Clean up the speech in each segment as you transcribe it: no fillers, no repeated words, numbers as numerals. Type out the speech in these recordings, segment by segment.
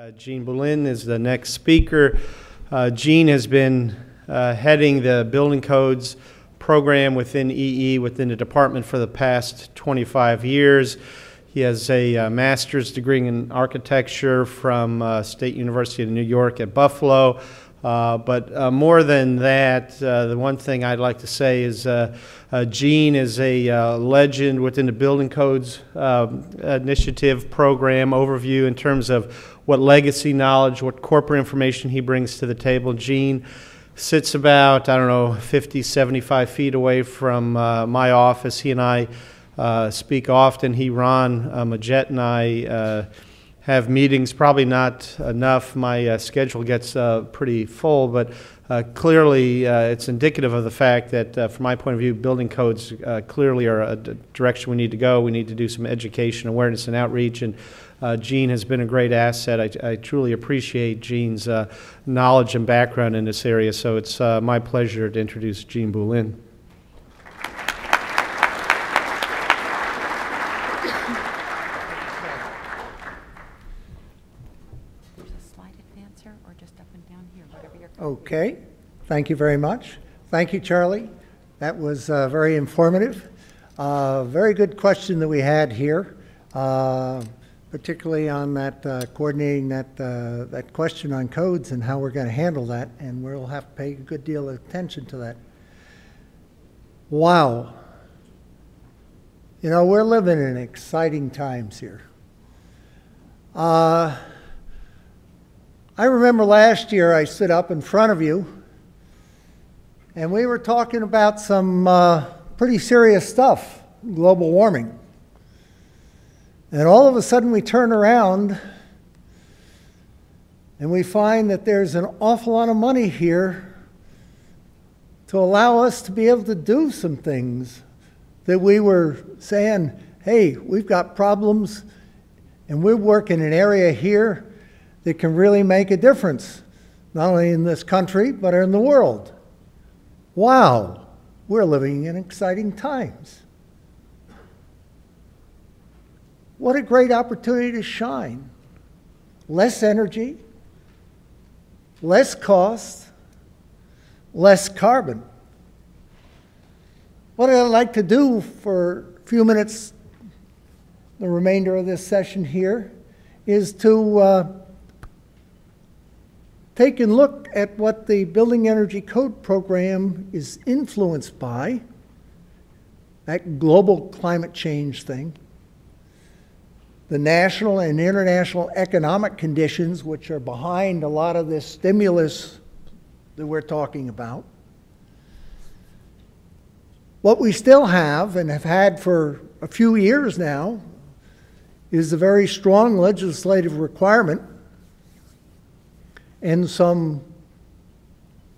Gene Boulin is the next speaker. Gene has been heading the building codes program within EE, within the department for the past 25 years. He has a master's degree in architecture from State University of New York at Buffalo. But more than that, the one thing I'd like to say is Gene is a legend within the Building Codes Initiative program overview in terms of what legacy knowledge, what corporate information he brings to the table. Gene sits about, 50, 75 feet away from my office. He and I speak often. Ron Majette and I have meetings, probably not enough. My schedule gets pretty full, but clearly it's indicative of the fact that, from my point of view, building codes clearly are a direction we need to go. We need to do some education, awareness, and outreach, and Gene has been a great asset. I truly appreciate Gene's knowledge and background in this area, so it's my pleasure to introduce Gene Boulin. Okay, thank you very much. Thank you, Charlie. That was very informative. Very good question that we had here, particularly on that coordinating that question on codes and how we're going to handle that, and we'll have to pay a good deal of attention to that. Wow. You know, we're living in exciting times here. I remember last year I stood up in front of you and we were talking about some pretty serious stuff, global warming. And all of a sudden we turn around and we find that there's an awful lot of money here to allow us to be able to do some things that we were saying, hey, we've got problems and we work in an area here that can really make a difference, not only in this country, but in the world. Wow, we're living in exciting times. What a great opportunity to shine. Less energy, less cost, less carbon. What I'd like to do for a few minutes, the remainder of this session here, is to take a look at what the Building Energy Code program is influenced by, that global climate change thing, the national and international economic conditions which are behind a lot of this stimulus that we're talking about. What we still have and have had for a few years now is a very strong legislative requirement and some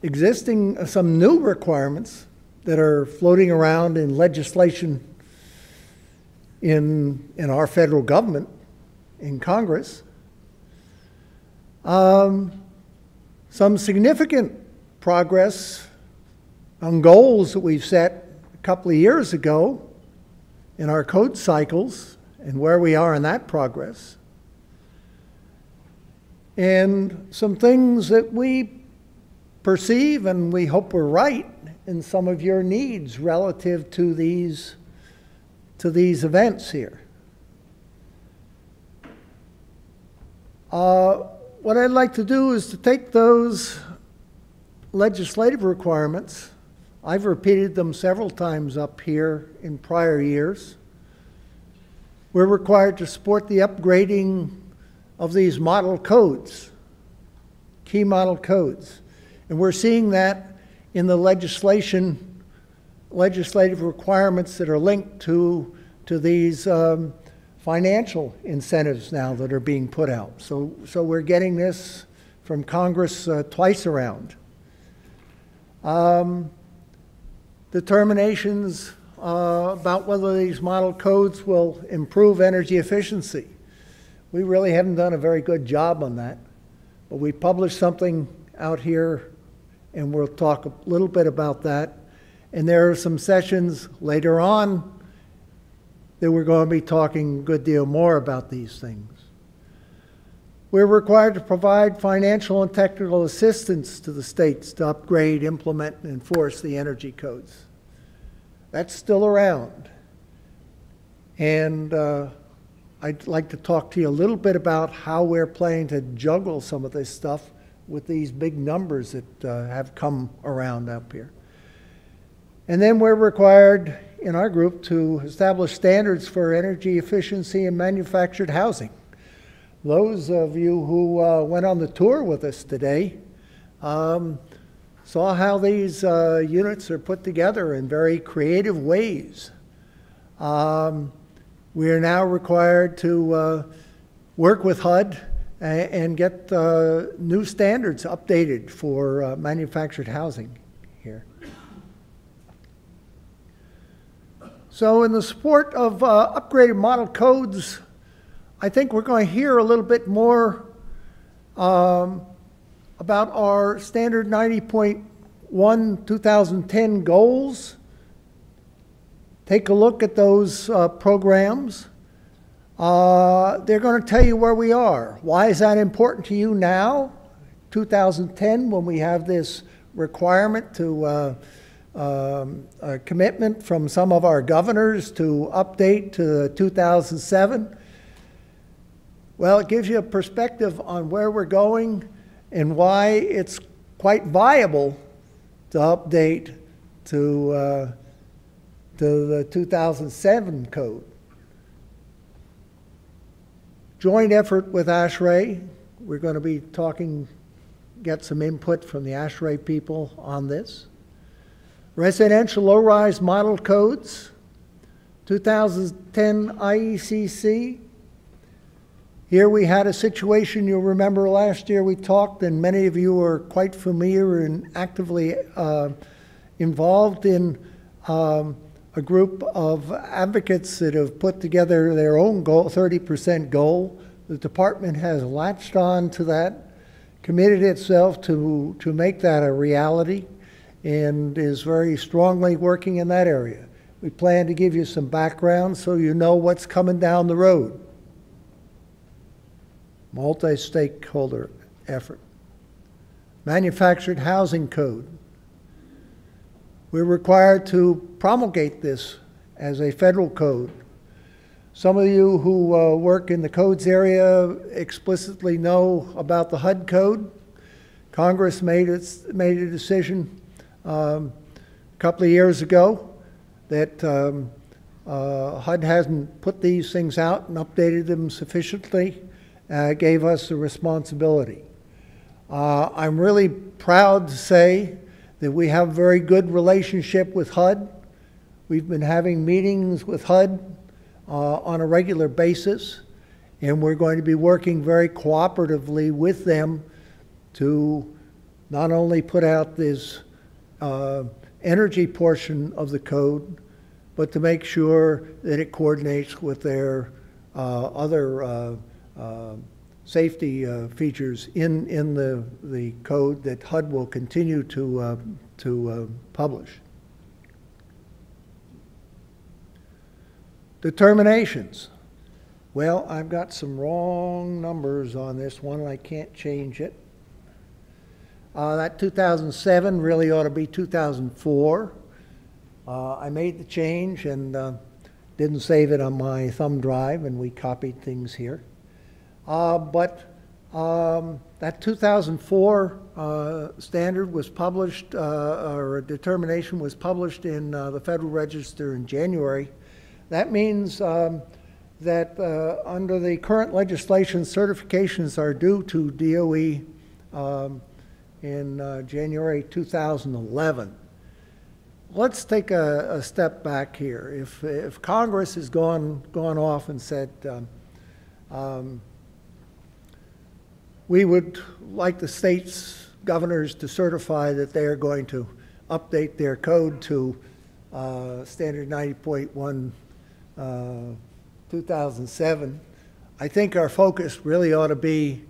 new requirements that are floating around in legislation in our federal government, in Congress. Some significant progress on goals that we've set a couple of years ago in our code cycles and where we are in that progress. And some things that we perceive and we hope we're right in some of your needs relative to these events here. What I'd like to do is to take those legislative requirements. I've repeated them several times up here in prior years. We're required to support the upgrading of these model codes, key model codes. And we're seeing that in the legislative requirements that are linked to these financial incentives now that are being put out. So we're getting this from Congress twice around. Determinations about whether these model codes will improve energy efficiency. We really haven't done a very good job on that, but we published something out here and we'll talk a little bit about that. And there are some sessions later on that we're going to be talking a good deal more about these things. we're required to provide financial and technical assistance to the states to upgrade, implement, and enforce the energy codes. That's still around. And I'd like to talk to you a little bit about how we're planning to juggle some of this stuff with these big numbers that have come around up here. And then we're required in our group to establish standards for energy efficiency in manufactured housing. Those of you who went on the tour with us today saw how these units are put together in very creative ways. We are now required to work with HUD and get new standards updated for manufactured housing here. So in the support of upgraded model codes, I think we're going to hear a little bit more about our Standard 90.1 2010 goals. Take a look at those programs. They're going to tell you where we are. Why is that important to you now, 2010, when we have this requirement to a commitment from some of our governors to update to 2007? Well, it gives you a perspective on where we're going and why it's quite viable to update to the 2007 code. Joint effort with ASHRAE. We're going to be get some input from the ASHRAE people on this. Residential low-rise model codes, 2010 IECC. Here we had a situation, you'll remember last year we talked, and many of you are quite familiar and actively involved in a group of advocates that have put together their own goal, 30% goal. The department has latched on to that, committed itself to make that a reality, and is very strongly working in that area. We plan to give you some background so you know what's coming down the road. Multi-stakeholder effort. Manufactured housing code. We're required to promulgate this as a federal code. Some of you who work in the codes area explicitly know about the HUD code. Congress made a decision a couple of years ago that HUD hasn't put these things out and updated them sufficiently, gave us the responsibility. I'm really proud to say that we have a very good relationship with HUD. We've been having meetings with HUD on a regular basis, and we're going to be working very cooperatively with them to not only put out this energy portion of the code, but to make sure that it coordinates with their other safety features in the code that HUD will continue to publish. Determinations. Well, I've got some wrong numbers on this one. I can't change it. That 2007 really ought to be 2004. I made the change and didn't save it on my thumb drive, and we copied things here. But that 2004 standard was published, or a determination was published in the Federal Register in January. That means that under the current legislation, certifications are due to DOE in January 2011. Let's take a step back here. If Congress has gone off and said, we would like the states' governors to certify that they are going to update their code to Standard 90.1 2007. I think our focus really ought to be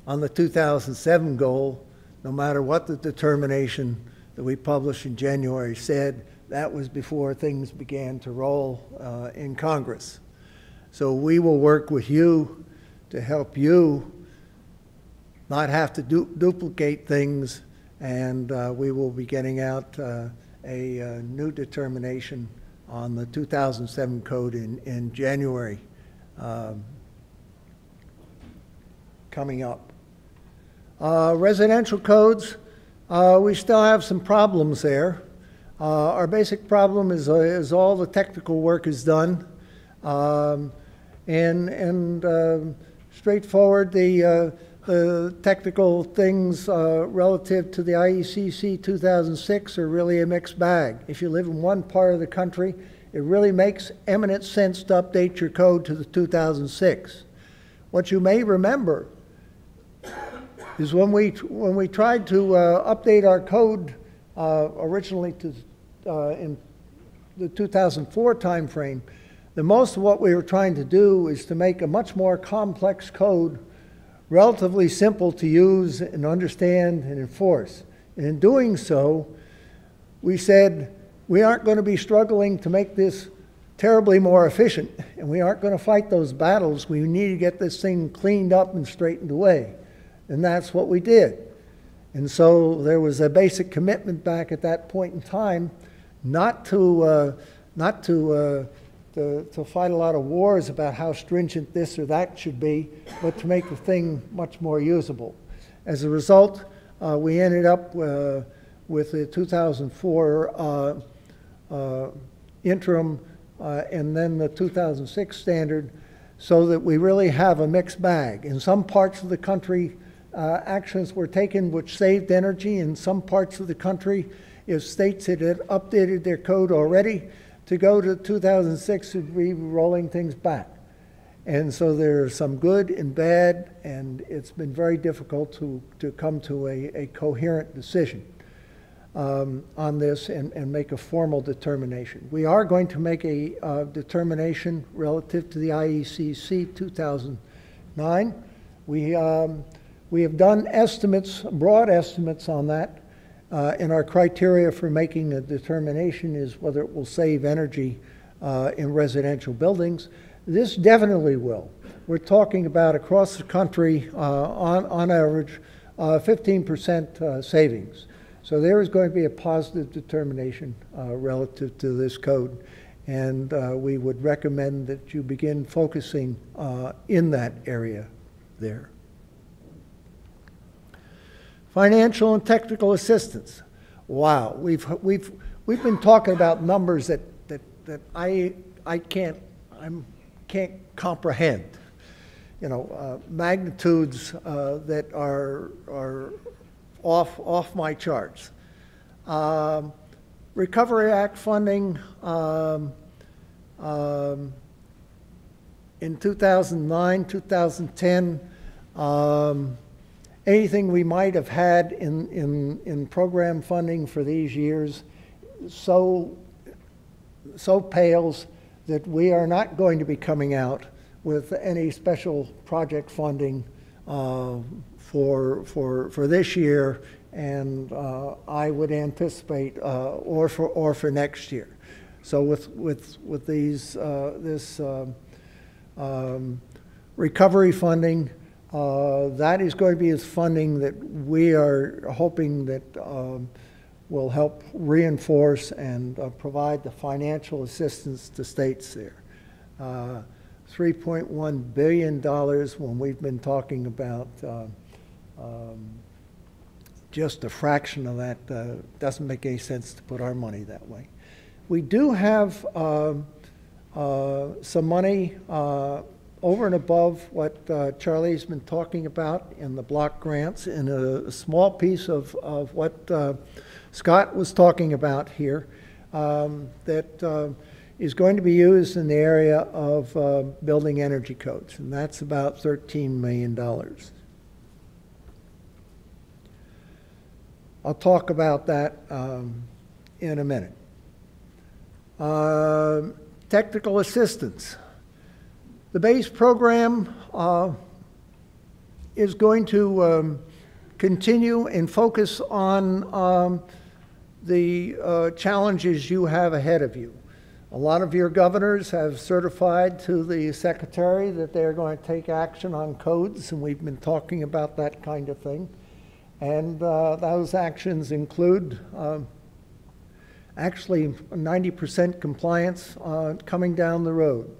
on the 2007 goal, no matter what the determination that we published in January said. That was before things began to roll in Congress. So we will work with you to help you not have to duplicate things, and we will be getting out a new determination on the 2007 code in January coming up. Residential codes, we still have some problems there. Our basic problem is all the technical work is done, and straightforward, the technical things relative to the IECC 2006 are really a mixed bag. If you live in one part of the country, it really makes eminent sense to update your code to the 2006. What you may remember is when we tried to update our code originally to in the 2004 timeframe, the most of what we were trying to do is to make a much more complex code relatively simple to use and understand and enforce. And in doing so, we said we aren't going to be struggling to make this terribly more efficient, and we aren't going to fight those battles. We need to get this thing cleaned up and straightened away. And that's what we did. And so there was a basic commitment back at that point in time not to fight a lot of wars about how stringent this or that should be, but to make the thing much more usable. As a result, we ended up with the 2004 interim and then the 2006 standard, so that we really have a mixed bag. In some parts of the country, actions were taken which saved energy. In some parts of the country, if states had updated their code already, to go to 2006 would be rolling things back. And so there's some good and bad, and it's been very difficult to come to a coherent decision on this and make a formal determination. We are going to make a determination relative to the IECC 2009. We have done estimates, broad estimates on that, and our criteria for making a determination is whether it will save energy in residential buildings. This definitely will. We're talking about across the country, on average, 15% savings. So there is going to be a positive determination relative to this code, and we would recommend that you begin focusing in that area there. Financial and technical assistance. Wow, we've been talking about numbers that I can't comprehend. You know, magnitudes that are off my charts. Recovery Act funding in 2009, 2010. Anything we might have had in program funding for these years so pales that we are not going to be coming out with any special project funding for this year, and I would anticipate or for next year. So with these this recovery funding. That is going to be his funding that we are hoping that will help reinforce and provide the financial assistance to states there. $3.1 billion when we've been talking about just a fraction of that. Doesn't make any sense to put our money that way. We do have some money over and above what Charlie's been talking about in the block grants, and a small piece of what Scott was talking about here that is going to be used in the area of building energy codes, and that's about $13 million. I'll talk about that in a minute. Technical assistance. The base program is going to continue and focus on the challenges you have ahead of you. A lot of your governors have certified to the Secretary that they're going to take action on codes, and we've been talking about that kind of thing. And those actions include actually 90% compliance coming down the road.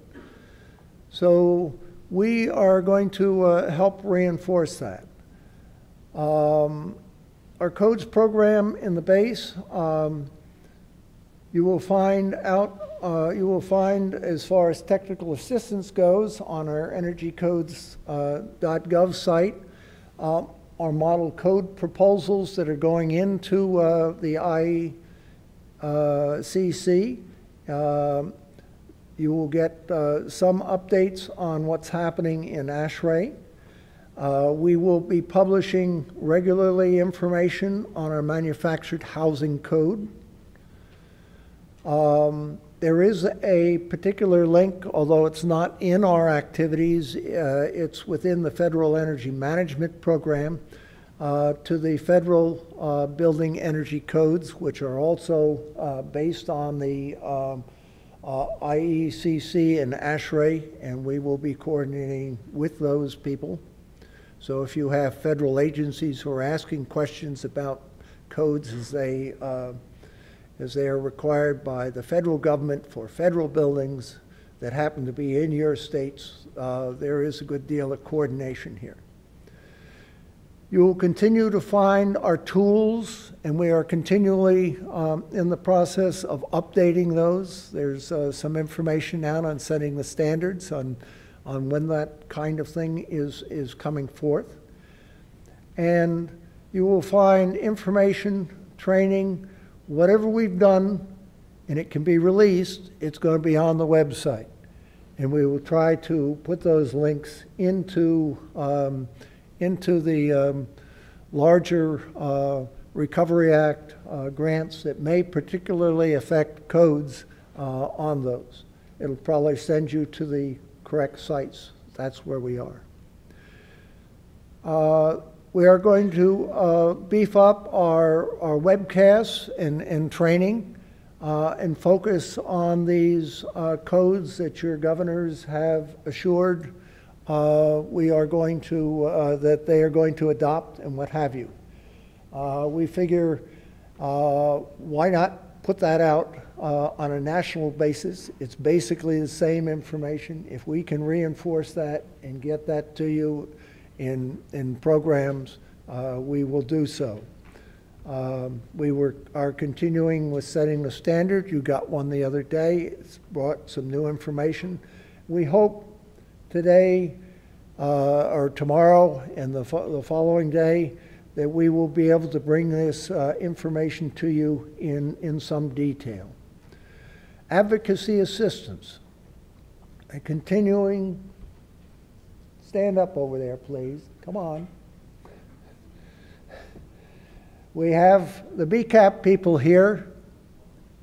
So we are going to help reinforce that. Our codes program in the base, you will find as far as technical assistance goes on our energycodes.gov site, our model code proposals that are going into the IECC. You will get some updates on what's happening in ASHRAE. We will be publishing regularly information on our manufactured housing code. There is a particular link, although it's not in our activities, it's within the Federal Energy Management Program, to the federal building energy codes, which are also based on the IECC and ASHRAE, and we will be coordinating with those people. So if you have federal agencies who are asking questions about codes as they are required by the federal government for federal buildings that happen to be in your states, there is a good deal of coordination here. You will continue to find our tools, and we are continually in the process of updating those. There's some information out on setting the standards on when that kind of thing is coming forth. And you will find information, training, whatever we've done, and it can be released, it's going to be on the website. And we will try to put those links into the larger Recovery Act grants that may particularly affect codes on those. It'll probably send you to the correct sites. That's where we are. We are going to beef up our webcasts and training and focus on these codes that your governors have assured we are going to, that they are going to adopt and what have you. We figure why not put that out on a national basis. It's basically the same information. If we can reinforce that and get that to you in programs, we will do so. We are continuing with setting the standard. You got one the other day. It's brought some new information. We hope today or tomorrow and the following day that we will be able to bring this information to you in some detail. Advocacy assistance. A continuing, stand up over there, please. Come on. We have the BCAP people here.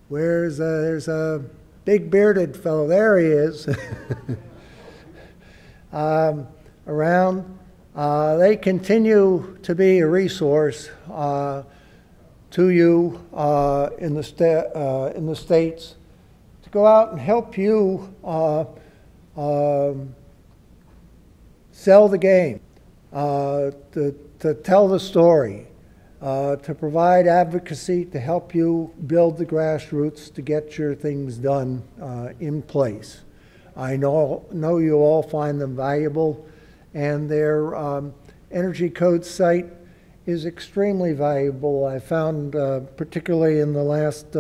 There's a big bearded fellow. There he is. Around. They continue to be a resource to you in the States to go out and help you sell the game, to tell the story, to provide advocacy to help you build the grassroots to get your things done in place. I know you all find them valuable, and their Energy Code site is extremely valuable. I found, particularly in the last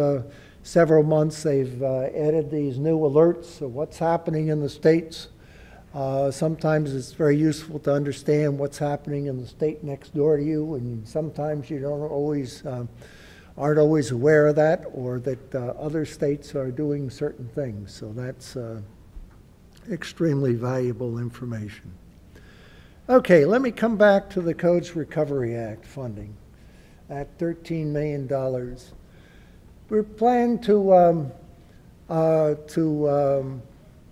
several months, they've added these new alerts of what's happening in the states. Sometimes it's very useful to understand what's happening in the state next door to you, and sometimes you aren't always aware of that, or that other states are doing certain things. So that's extremely valuable information. Okay, let me come back to the Codes Recovery Act funding, at $13 million. We're planning to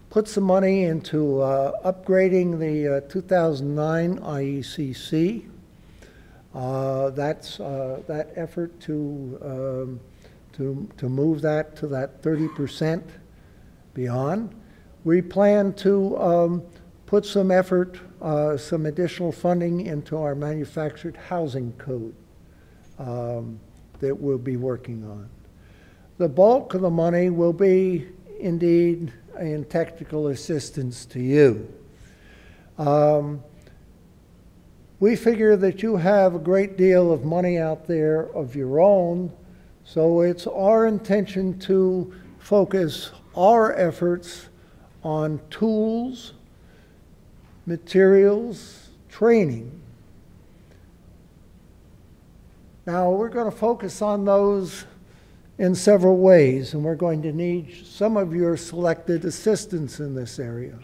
put some money into upgrading the 2009 IECC. That's that effort to move that to that 30% beyond. We plan to put some effort, some additional funding into our manufactured housing code that we'll be working on. The bulk of the money will be indeed in technical assistance to you. We figure that you have a great deal of money out there of your own, so it's our intention to focus our efforts on tools, materials, training. Now, we're going to focus on those in several ways, and we're going to need some of your selected assistance in this area,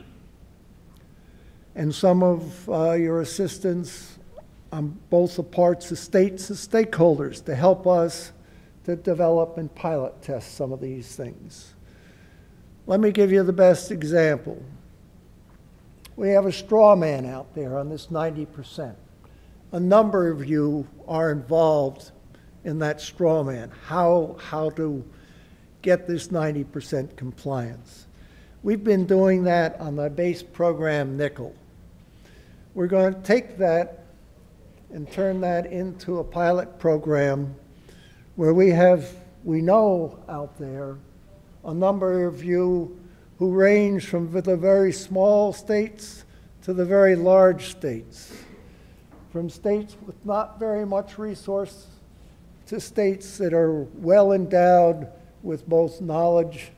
and some of your assistance on both the parts of states and stakeholders to help us to develop and pilot test some of these things. Let me give you the best example. We have a straw man out there on this 90%. A number of you are involved in that straw man, how to get this 90% compliance. We've been doing that on the base program nickel. We're going to take that and turn that into a pilot program where we know out there a number of you who range from the very small states to the very large states, from states with not very much resource to states that are well endowed with both knowledge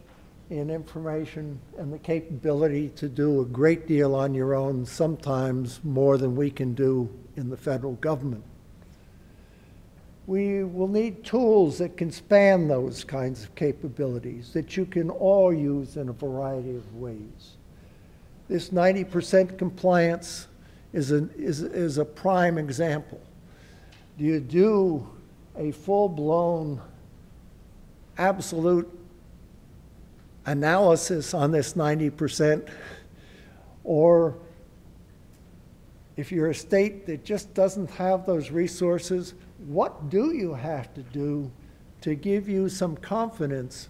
and information and the capability to do a great deal on your own, sometimes more than we can do in the federal government. We will need tools that can span those kinds of capabilities that you can all use in a variety of ways. This 90% compliance is a prime example. Do you do a full-blown, absolute analysis on this 90%? Or if you're a state that just doesn't have those resources, what do you have to do to give you some confidence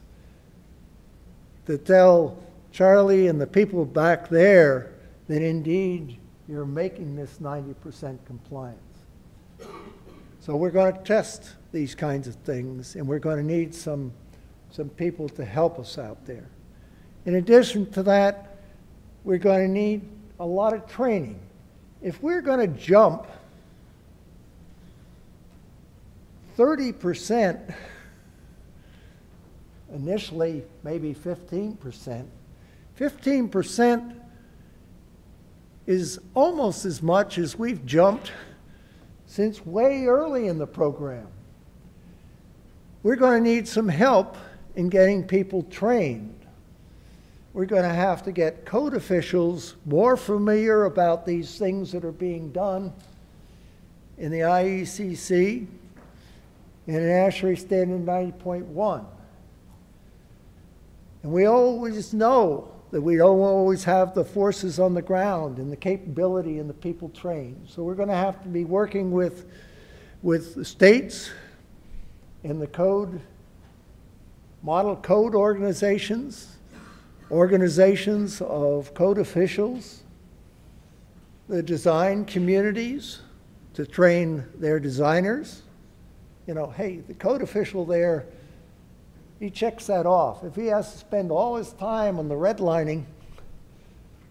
to tell Charlie and the people back there that indeed you're making this 90% compliance? So we're going to test these kinds of things, and we're going to need some people to help us out there. In addition to that, we're going to need a lot of training. If we're going to jump 30%, initially maybe 15%, 15% is almost as much as we've jumped since way early in the program. We're going to need some help in getting people trained. We're going to have to get code officials more familiar about these things that are being done in the IECC and in ASHRAE Standard 90.1. And we always know that we don't always have the forces on the ground and the capability and the people trained. So we're going to have to be working with the states and the code, model code organizations of code officials, the design communities to train their designers. You know, hey, the code official there, he checks that off. If he has to spend all his time on the redlining,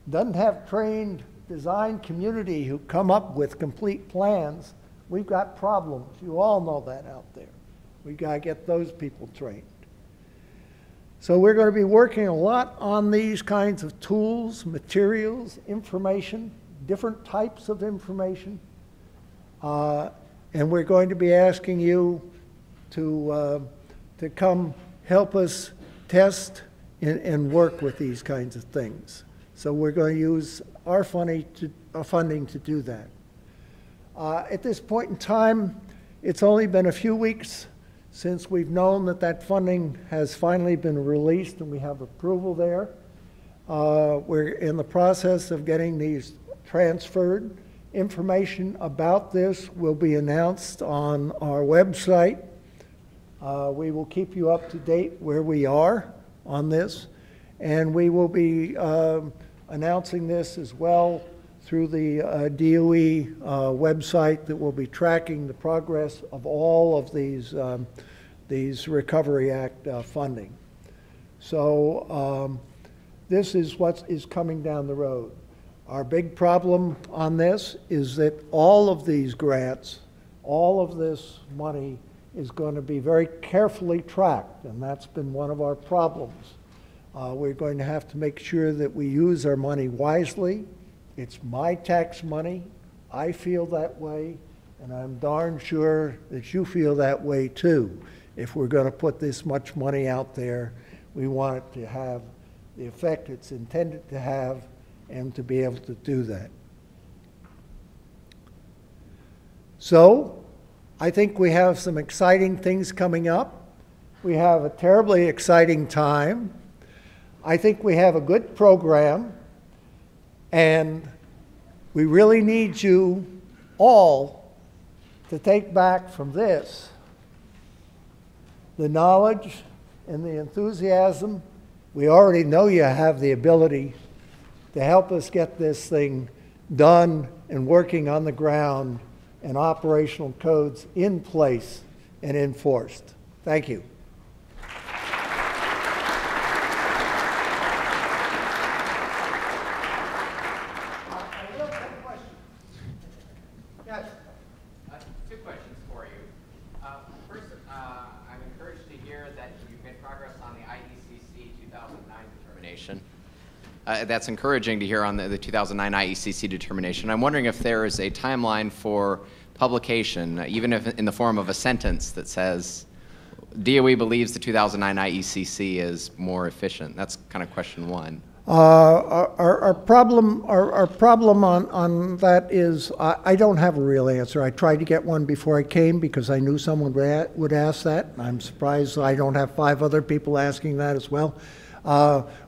doesn't have trained design community who come up with complete plans, we've got problems. You all know that out there. We've got to get those people trained. So we're going to be working a lot on these kinds of tools, materials, information, different types of information. And we're going to be asking you to come help us test and work with these kinds of things. So we're going to use our funding to do that. At this point in time, it's only been a few weeks since we've known that funding has finally been released and we have approval there. We're in the process of getting these transferred. Information about this will be announced on our website. We will keep you up to date where we are on this. And we will be announcing this as well through the DOE website that will be tracking the progress of all of these Recovery Act funding. So this is what is coming down the road. Our big problem on this is that all of these grants, all of this money is going to be very carefully tracked, and that's been one of our problems. We're going to have to make sure that we use our money wisely. It's my tax money. I feel that way, and I'm darn sure that you feel that way too. If we're going to put this much money out there, we want it to have the effect it's intended to have and to be able to do that. So, I think we have some exciting things coming up. We have a terribly exciting time. I think we have a good program, and we really need you all to take back from this the knowledge and the enthusiasm. We already know you have the ability to help us get this thing done and working on the ground and operational codes in place and enforced. Thank you. Two questions for you. First, I'm encouraged to hear that you've made progress on the IECC 2009 determination. That's encouraging to hear on the 2009 IECC determination. I'm wondering if there is a timeline for publication, even if in the form of a sentence that says, DOE believes the 2009 IECC is more efficient. That's kind of question one. Our problem on that is I don't have a real answer. I tried to get one before I came because I knew someone would ask that. I'm surprised I don't have 5 other people asking that as well.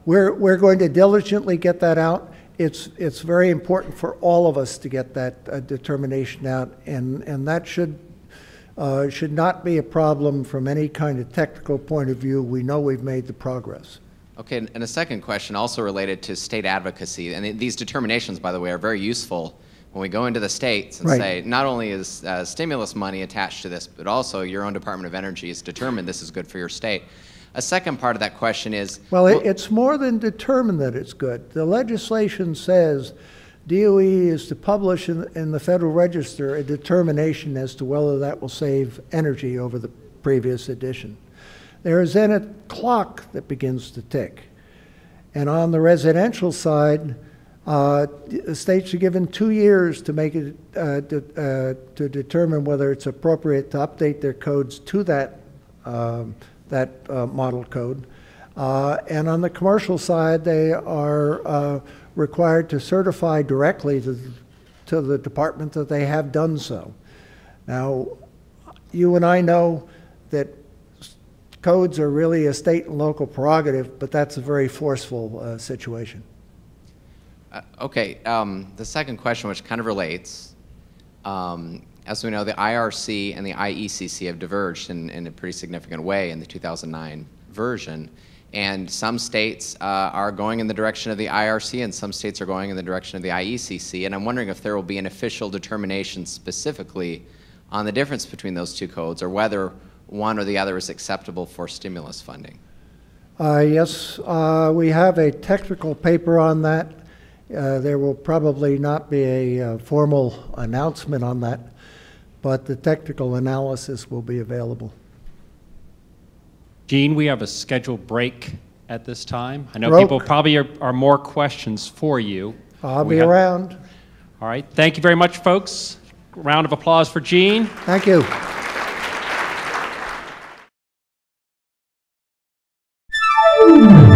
We're going to diligently get that out. It's very important for all of us to get that determination out, and that should not be a problem from any kind of technical point of view. We know we've made the progress. Okay, and a second question also related to state advocacy. And these determinations, by the way, are very useful when we go into the states and say, not only is stimulus money attached to this, but also your own Department of Energy has determined this is good for your state. A second part of that question is... Well, it's more than determined that it's good. The legislation says DOE is to publish in the Federal Register a determination as to whether that will save energy over the previous edition. There is then a clock that begins to tick. And on the residential side, the states are given 2 years to make it, to determine whether it's appropriate to update their codes to that, model code. And on the commercial side, they are required to certify directly to the department that they have done so. Now, you and I know that codes are really a state and local prerogative, but that's a very forceful situation. Okay, the second question, which kind of relates, as we know, the IRC and the IECC have diverged in a pretty significant way in the 2009 version, and some states are going in the direction of the IRC and some states are going in the direction of the IECC, and I'm wondering if there will be an official determination specifically on the difference between those two codes, or whether one or the other is acceptable for stimulus funding. Yes, we have a technical paper on that. There will probably not be a formal announcement on that, but the technical analysis will be available. Gene, we have a scheduled break at this time. I know people probably are more questions for you. I'll be around. All right. Thank you very much, folks. Round of applause for Gene. Thank you. Woo!